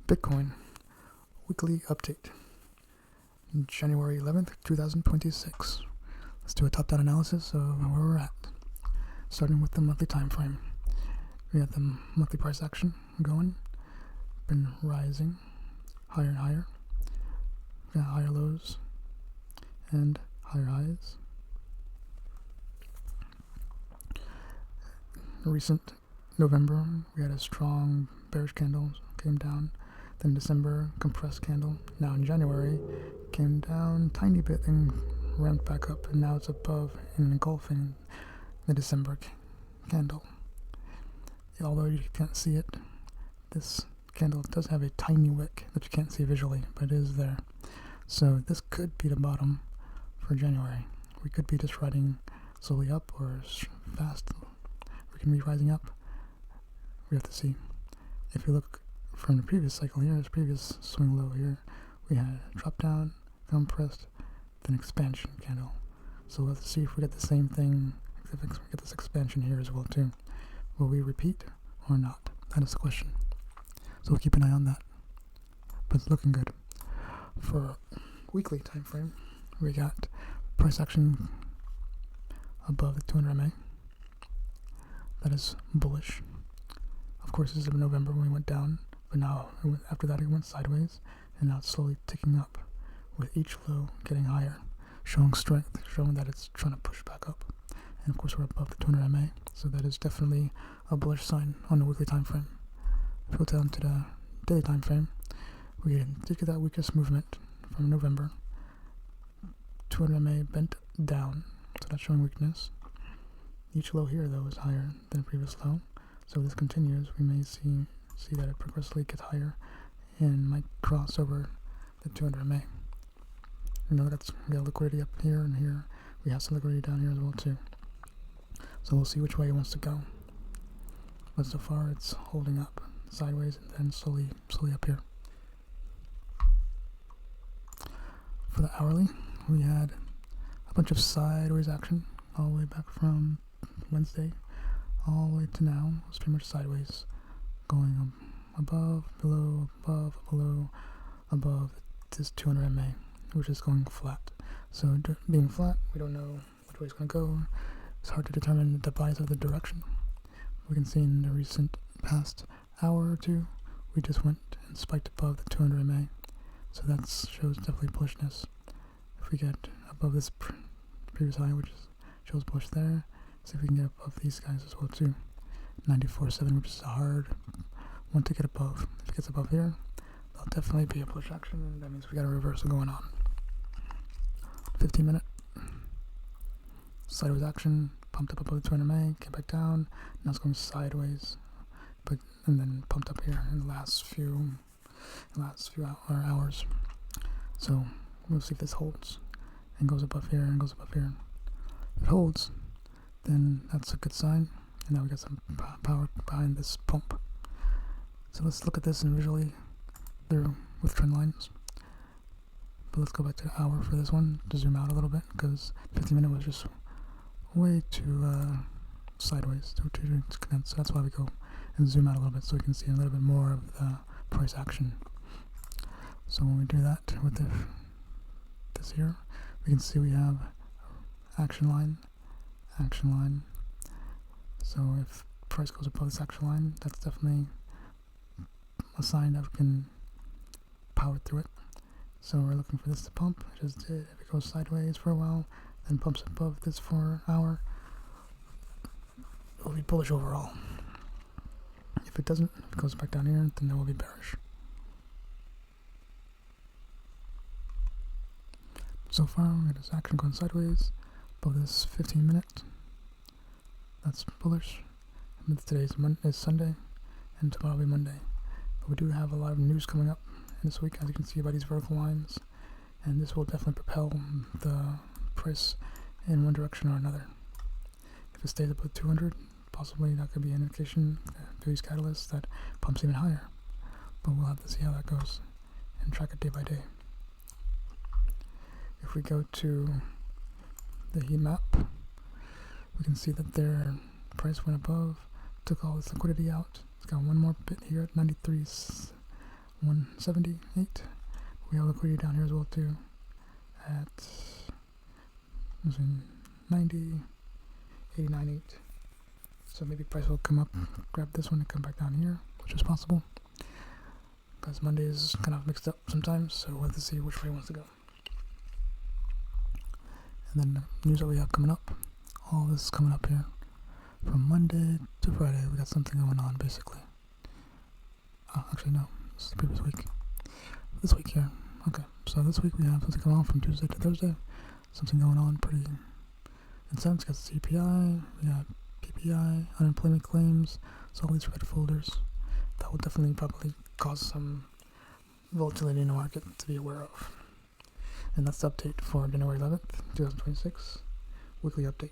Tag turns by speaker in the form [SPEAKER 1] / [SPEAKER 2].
[SPEAKER 1] Bitcoin weekly update, January 11th, 2026. Let's do a top-down analysis of where we're at, starting with the monthly time frame. We got the monthly price action going, been rising higher and higher. We got higher lows and higher highs. Recent November, we had a strong bearish candle, came down. Then December, compressed candle. Now in January, came down a tiny bit and ramped back up, and now it's above and engulfing the December candle. Although you can't see it, this candle does have a tiny wick that you can't see visually, but it is there. So this could be the bottom for January. We could be just riding slowly up or fast. We can be rising up. We have to see. If you look from the previous cycle here, this previous swing low here, we had a drop down, compressed, then expansion candle. So let's see if we get the same thing, if we get this expansion here as well too. Will we repeat or not? That is the question. So we'll keep an eye on that. But it's looking good. For weekly time frame, we got price action above the 200 MA. That is bullish. Of course, this is in November when we went down, but now after that it went sideways, and now it's slowly ticking up, with each low getting higher, showing strength, showing that it's trying to push back up. And of course, we're above the 200 MA, so that is definitely a bullish sign on the weekly time frame. If we go down to the daily time frame, we can take that weakest movement from November. 200 MA bent down, so that's showing weakness. Each low here, though, is higher than the previous low. So if this continues, we may see that it progressively gets higher and might cross over the 200 MA. We got liquidity up here and here. We have some liquidity down here as well too. So we'll see which way it wants to go. But so far it's holding up sideways and then slowly up here. For the hourly, we had a bunch of sideways action all the way back from Wednesday all the way to now. It's pretty much sideways, going above, below, above, below, above this 200 MA, which is going flat. So being flat, we don't know which way it's going to go. It's hard to determine the bias of the direction. We can see in the recent past hour or two, we just went and spiked above the 200 MA. So that shows definitely bullishness. If we get above this previous high, which shows bullish there, see if we can get above these guys as well too. 94.7, which is a hard one to get above. If it gets above here, there'll definitely be a bullish action, and that means we got a reversal going on. 15-minute sideways action, pumped up above the 200 MA, came back down. Now it's going sideways, and then pumped up here in the last few hours. So we'll see if this holds and goes above here and goes above here. If it holds, then that's a good sign. And now we got some power behind this pump. So let's look at this and visually through with trend lines. But let's go back to the hour for this one to zoom out a little bit, because 15-minute was just way too sideways, too condensed. So that's why we go and zoom out a little bit so we can see a little bit more of the price action. So when we do that with this here, we can see we have action line. So if price goes above this action line, that's definitely a sign that we can power through it. So we're looking for this to pump. It just did. If it goes sideways for a while, then pumps above this for an hour, it'll be bullish overall. If it doesn't, if it goes back down here, then it will be bearish. So far, we got this action going sideways above this 15-minute. That's bullish. And today is Sunday, and tomorrow will be Monday. But we do have a lot of news coming up in this week, as you can see by these vertical lines, and this will definitely propel the price in one direction or another. If it stays above 200, possibly that could be an indication through these catalysts that pumps even higher. But we'll have to see how that goes and track it day by day. If we go to the heat map, we can see that their price went above, took all this liquidity out. It's got one more bit here at 93 178. We have liquidity down here as well too at 90, 89.8. So maybe price will come up, grab this one and come back down here, which is possible. Because Monday is kind of mixed up sometimes, so we'll have to see which way it wants to go. And then the news that we have coming up, all this is coming up here. From Monday to Friday, we got something going on basically. Actually no, this is the previous week. This week here, okay. So this week we have something going on from Tuesday to Thursday. Something going on pretty intense. Got CPI, we got PPI, unemployment claims, so all these red folders. That will definitely probably cause some volatility in the market to be aware of. And that's the update for January 11th, 2026, weekly update.